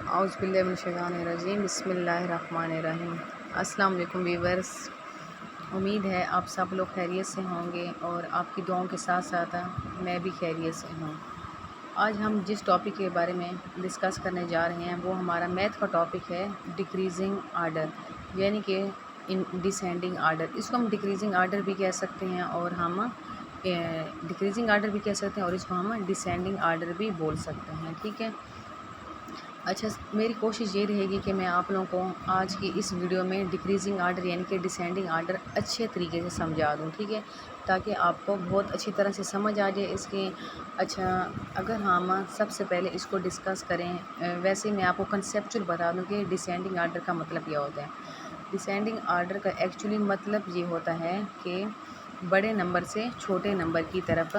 اعوذ باللہ من الشیطان الرجیم، بسم اللہ الرحمن الرحیم۔ السلام علیکم ویورز، امید ہے آپ سب لوگ خیریت سے ہوں گے اور آپ کی دعاؤں کے ساتھ ساتھ میں بھی خیریت سے ہوں۔ آج ہم جس ٹاپک کے بارے میں ڈسکس کرنے جا رہے ہیں وہ ہمارا میتھ کا ٹاپک ہے ڈیکریزنگ آرڈر، یعنی کہ ڈیسینڈنگ آرڈر۔ اس کو ہم ڈیکریزنگ آرڈر بھی کہہ سکتے ہیں اور ہم ڈیکریزنگ آرڈر بھی کہہ سکتے ہیں اور اس کو ہم ڈیسینڈنگ آرڈر بھی بول سکتے ہیں، ٹھیک ہے۔ اچھا، میری کوشش یہ رہے گی کہ میں آپ لوگوں کو آج کی اس ویڈیو میں ڈیکریزنگ آرڈر یعنی کہ ڈیسینڈنگ آرڈر اچھے طریقے سے سمجھا دوں، ٹھیک ہے، تاکہ آپ کو بہت اچھی طرح سے سمجھ آ جائے اس کی۔ اچھا، اگر ہم سب سے پہلے اس کو ڈسکس کریں، ویسے میں آپ کو کنسیپچول بتا دوں کہ ڈیسینڈنگ آرڈر کا مطلب کیا ہوتا ہے۔ ڈیسینڈنگ آرڈر کا ایکچولی مطلب یہ ہوتا ہے کہ بڑے نمبر سے چھوٹے نمبر کی طرف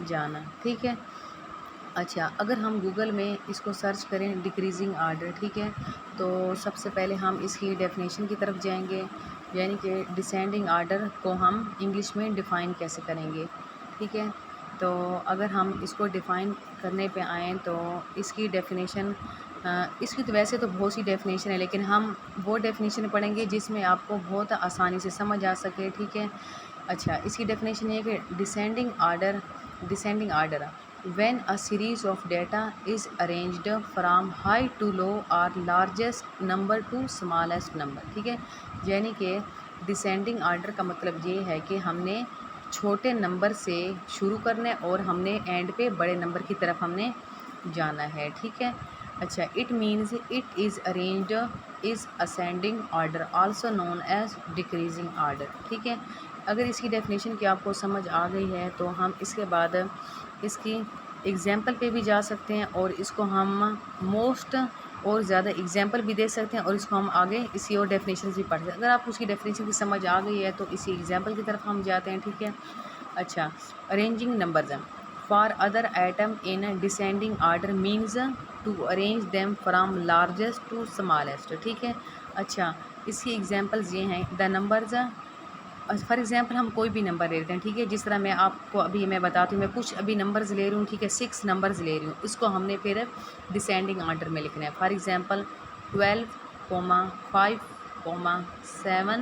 جانا، ٹھیک ہے۔ اچھا، اگر ہم گوگل میں اس کو سرچ کریں ڈیکریزنگ آرڈر، ٹھیک ہے، تو سب سے پہلے ہم اس کی ڈیفینیشن کی طرف جائیں گے، یعنی کہ ڈیسینڈنگ آرڈر کو ہم انگلش میں ڈیفائن کیسے کریں گے، ٹھیک ہے۔ تو اگر ہم اس کو ڈیفائن کرنے پہ آئیں تو اس کی ڈیفینیشن، اس کی تو ویسے تو بہت سی ڈیفینیشن ہے لیکن ہم وہ ڈیفینیشن پڑھیں گے جس میں آپ کو بہت آسانی سے سمجھ آ سکے، ٹھیک ہے۔ اچھا، اس کی ڈیفینیشن یہ ہے کہ descending order when a series of data is arranged from high to low or largest number to smallest number، ٹھیک ہے، یعنی کہ ڈیسینڈنگ آرڈر کا مطلب یہ ہے کہ ہم نے چھوٹے نمبر سے شروع کرنا ہے اور ہم نے اینڈ پہ بڑے نمبر کی طرف ہم نے جانا ہے، ٹھیک ہے۔ اچھا، it means it is arranged is ascending order also known as decreasing order, ٹھیک ہے۔ اگر اس کی ڈیفینیشن کی آپ کو سمجھ آ گئی ہے تو ہم اس کے بعد اس کی ایگزامپل پہ بھی جا سکتے ہیں اور اس کو ہم موسٹ اور زیادہ ایگزامپل بھی دے سکتے ہیں اور اس کو ہم آگے اسی اور ڈیفینیشنز بھی پڑھ سکتے ہیں۔ اگر آپ اس کی ڈیفینیشن کی سمجھ آ گئی ہے تو اسی ایگزامپل کی طرف ہم جاتے ہیں، ٹھیک ہے۔ اچھا، arranging numbers for other item in descending order means to arrange them from largest to smallest, ٹھیک ہے۔ اچھا، اس کی ایگزامپلز یہ ہیں دا نمبرز، فار ایگزامپل ہم کوئی بھی نمبر لے لیتے ہیں، ٹھیک ہے، جس طرح میں آپ کو ابھی میں بتاتی ہوں، میں کچھ ابھی نمبرز لے رہی ہوں، ٹھیک ہے، 6 نمبرز لے رہی ہوں، اس کو ہم نے پھر ڈیسینڈنگ آرڈر میں لکھنا ہے۔ فار ایگزامپل 12, 5, 7,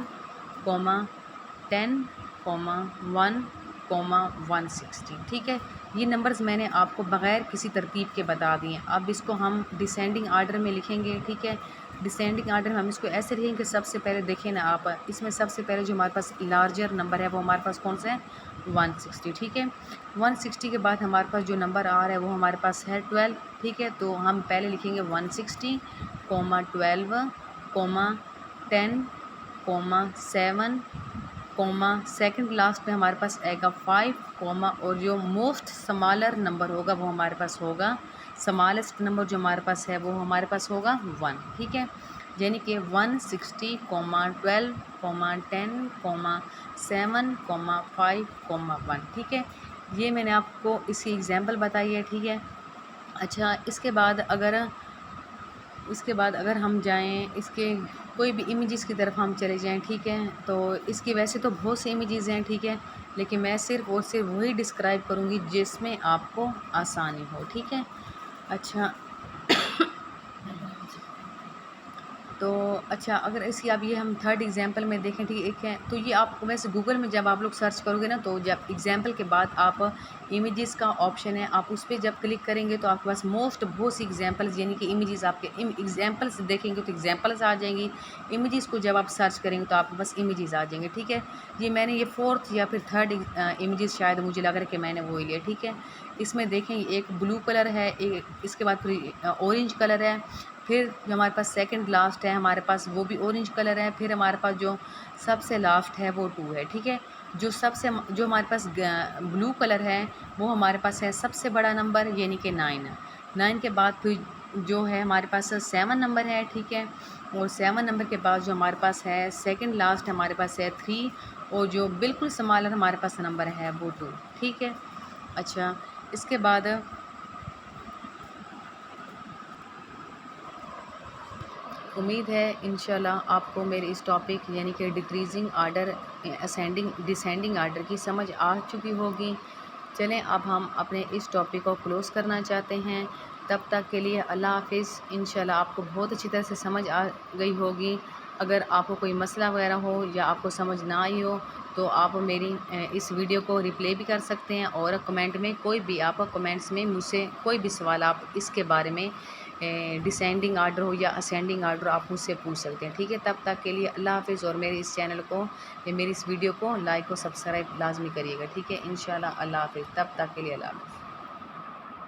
10, 1, 160، ٹھیک ہے۔ یہ نمبرز میں نے آپ کو بغیر کسی ترتیب کے بتا دیے، اب اس کو ہم ڈیسینڈنگ آرڈر میں لکھیں گے، ٹھیک ہے۔ ڈیسینڈنگ آرڈر میں ہم اس کو ایسے لکھیں کہ سب سے پہلے دیکھیں نا آپ، اس میں سب سے پہلے جو ہمارے پاس لارجر نمبر ہے وہ ہمارے پاس کون سا ہے، 160، ٹھیک ہے۔ 160 کے بعد ہمارے پاس جو نمبر آ رہا ہے وہ ہمارے پاس ہے 12، ٹھیک ہے، تو ہم پہلے لکھیں گے 160, 12, 10, 7, سیکنڈ لاسٹ پہ ہمارے پاس آئے گا 5, اور جو موسٹ سمالر نمبر ہوگا وہ ہمارے پاس ہوگا، سمالسٹ نمبر جو ہمارے پاس ہے وہ ہمارے پاس ہوگا 1، ٹھیک ہے۔ یعنی کہ 160, 12, 10, 7, 5, 1، ٹھیک ہے۔ یہ میں نے آپ کو اس کی ایگزامپل بتائی ہے، ٹھیک ہے۔ اچھا، اس کے بعد اگر ہم جائیں اس کے کوئی بھی امیجز کی طرف ہم چلے جائیں، ٹھیک ہے، تو اس کی ویسے تو بہت سی امیجز ہیں، ٹھیک ہے، لیکن میں صرف اور صرف وہی ڈسکرائب کروں گی جس میں آپ کو آسانی ہو، ٹھیک ہے۔ اچھا تو اچھا، اگر اس کی اب یہ ہم تھرڈ ایگزامپل میں دیکھیں، ٹھیک ہے، تو یہ آپ کو ویسے گوگل میں جب آپ لوگ سرچ کرو گے نا تو جب ایگزامپل کے بعد آپ امیجز کا آپشن ہے، آپ اس پہ جب کلک کریں گے تو آپ کے پاس موسٹ بہت سی ایگزامپلز یعنی کہ امیجز آپ کے ایگزامپلس دیکھیں گے تو ایگزامپلز آ جائیں گی، امیجز کو جب آپ سرچ کریں گے تو آپ کے پاس امیجز آ جائیں گے، ٹھیک ہے۔ یہ میں نے یہ فورتھ یا پھر تھرڈ امیجز شاید مجھے لگ رہا ہے کہ میں نے وہی لیا، ٹھیک ہے۔ اس میں دیکھیں ایک بلو کلر ہے، اس کے بعد پھر اورنج کلر ہے، پھر جو ہمارے پاس سیکنڈ لاسٹ ہے ہمارے پاس وہ بھی اورنج کلر ہے، پھر ہمارے پاس جو سب سے لاسٹ ہے وہ 2 ہے، ٹھیک ہے۔ جو ہمارے پاس بلو کلر ہے وہ ہمارے پاس ہے سب سے بڑا نمبر یعنی کہ 9 کے بعد پھر جو ہے ہمارے پاس 7 نمبر ہے، ٹھیک ہے، اور 7 نمبر کے بعد جو ہمارے پاس ہے سیکنڈ لاسٹ ہمارے پاس ہے 3، اور جو بالکل سمالر ہمارے پاس نمبر ہے وہ 2، ٹھیک ہے۔ اچھا، اس کے بعد امید ہے انشاءاللہ آپ کو میرے اس ٹاپک یعنی کہ ڈیکریزنگ آرڈر ڈیسینڈنگ آرڈر کی سمجھ آ چکی ہوگی۔ چلیں اب ہم اپنے اس ٹاپک کو کلوز کرنا چاہتے ہیں۔ تب تک کے لیے اللہ حافظ۔ انشاءاللہ آپ کو بہت اچھی طرح سے سمجھ آ گئی ہوگی۔ اگر آپ کو کوئی مسئلہ وغیرہ ہو یا آپ کو سمجھ نہ آئی ہو تو آپ میری اس ویڈیو کو ریپلے بھی کر سکتے ہیں، اور کمنٹ میں کوئی بھی آپ کمنٹس میں مجھ سے کوئی بھی سوال آپ اس کے بارے میں ڈسینڈنگ آرڈر ہو یا اسینڈنگ آرڈر آپ مجھ سے پوچھ سکتے ہیں، ٹھیک ہے۔ تب تک کے لیے اللہ حافظ، اور میرے اس چینل کو میری اس ویڈیو کو لائک و سبسکرائب لازمی کریے گا، ٹھیک ہے۔ انشاءاللہ اللہ حافظ، تب تک کے لیے اللہ حافظ۔